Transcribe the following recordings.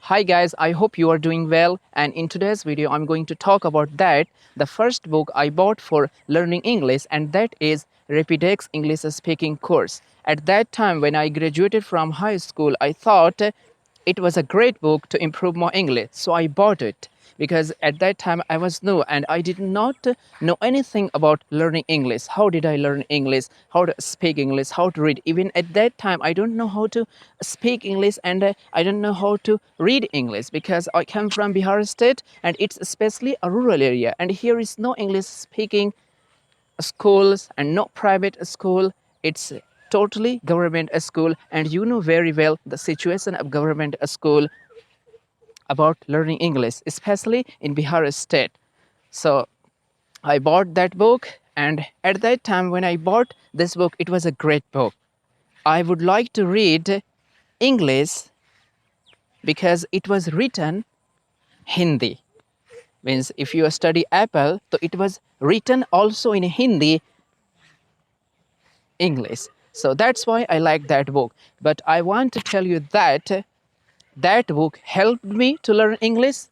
Hi guys, I hope you are doing well, and in today's video I'm going to talk about the first book I bought for learning English, and that is Repidex English speaking course. At that time when I graduated from high school, I thought it was a great book to improve my English, so I bought it because at that time I was new and I did not know anything about learning English. How did I learn English? How to speak English? How to read? Even at that time, I don't know how to speak English and I don't know how to read English because I come from Bihar state and it's especially a rural area and here is no English speaking schools and no private school. It's totally government school, and you know very well the situation of government school about learning English, especially in Bihar state. So I bought that book, and at that time when I bought this book, it was a great book. I would like to read English because it was written Hindi. Means if you study Apple, so it was written also in Hindi English. So that's why I like that book. But I want to tell you that that book helped me to learn English.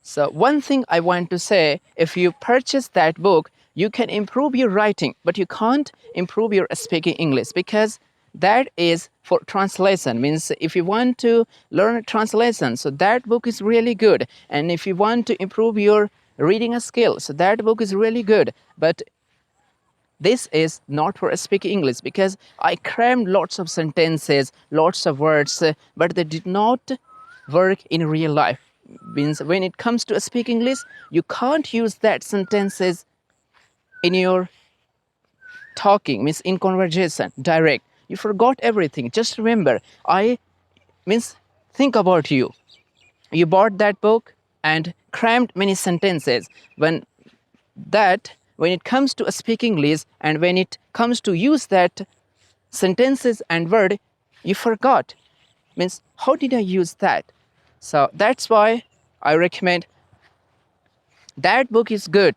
So one thing I want to say, if you purchase that book, you can improve your writing, but you can't improve your speaking English because that is for translation. Means if you want to learn translation, so that book is really good. And if you want to improve your reading skill, so that book is really good. But this is not for speaking English because I crammed lots of sentences, lots of words, but they did not work in real life. Means when it comes to speak English, you can't use that sentences in your talking, means in conversation, direct. You forgot everything. Just remember, think about you. You bought that book and crammed many sentences. When it comes to speak English and when it comes to use that sentences and word, you forgot. Means how did I use that? So that's why I recommend that book is good,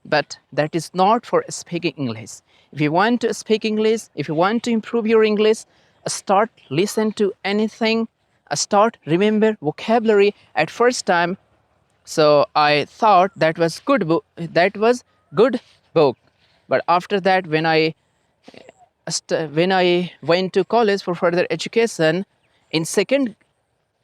but that is not for speaking English. If you want to speak English, if you want to improve your English, start listen to anything, start remember vocabulary at first time. So I thought that was good book. That was good book. But after that, when I went to college for further education, in second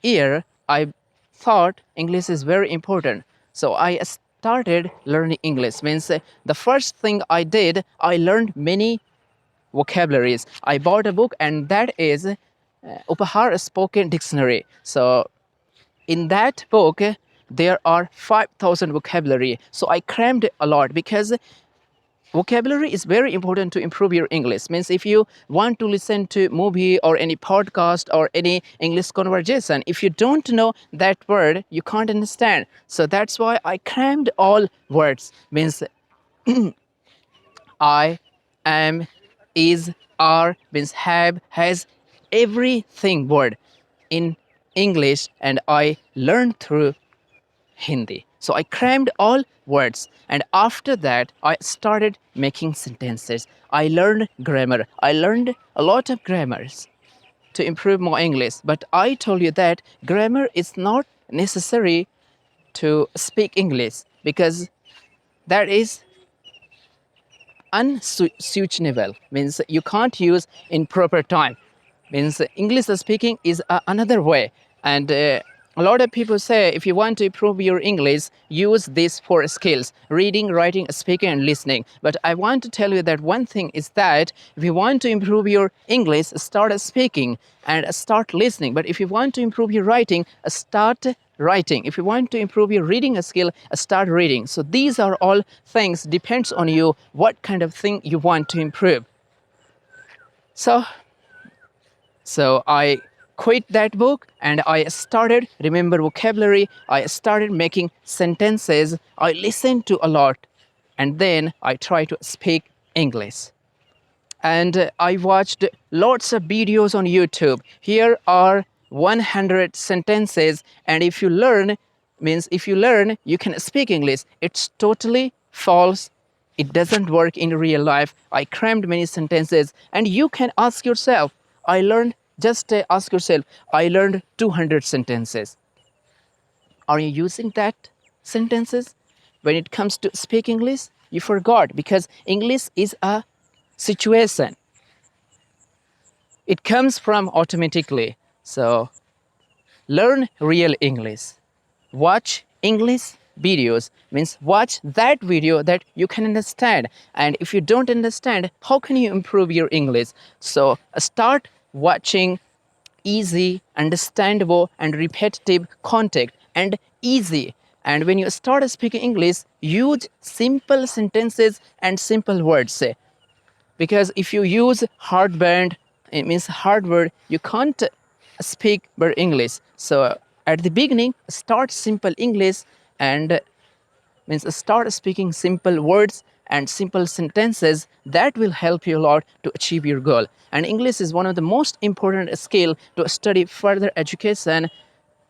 year, I thought English is very important. So I started learning English. Means the first thing I did, I learned many vocabularies. I bought a book, and that is Upahar Spoken Dictionary. So in that book, there are 5,000 vocabulary. So I crammed a lot because vocabulary is very important to improve your English. Means if you want to listen to movie or any podcast or any English conversation, if you don't know that word, you can't understand. So that's why I crammed all words. Means I, am, is, are, means have, has, everything word in English, and I learned through Hindi. So I crammed all words, and after that I started making sentences. I learned grammar. I learned a lot of grammars to improve my English. But I told you that grammar is not necessary to speak English because that is unsuitable. Means you can't use in proper time. Means English speaking is another way. And a lot of people say if you want to improve your English, use these four skills: reading, writing, speaking, and listening. But I want to tell you that one thing is that if you want to improve your English, start speaking and start listening. But if you want to improve your writing, start writing. If you want to improve your reading skill, start reading. So these are all things depends on you what kind of thing you want to improve. So I quit that book and I started remember vocabulary. I started making sentences. I listened to a lot, and then I try to speak English. And I watched lots of videos on YouTube. Here are 100 sentences, and if you learn, you can speak English. It's totally false. It doesn't work in real life. I crammed many sentences, and you can ask yourself. Ask yourself, I learned 200 sentences. Are you using that sentences? When it comes to speak English, you forgot because English is a situation. It comes from automatically. So learn real English. Watch English videos means watch that video that you can understand. And if you don't understand, how can you improve your English? So start watching easy, understandable, and repetitive content and easy. And when you start speaking English, use simple sentences and simple words. Because if you use hard band, it means hard word, you can't speak better English. So at the beginning, start simple English and means start speaking simple words and simple sentences that will help you a lot to achieve your goal. And English is one of the most important skill to study further education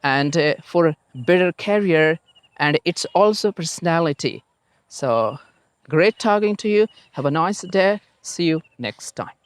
and for better career, and it's also personality. So great talking to you. Have a nice day. See you next time.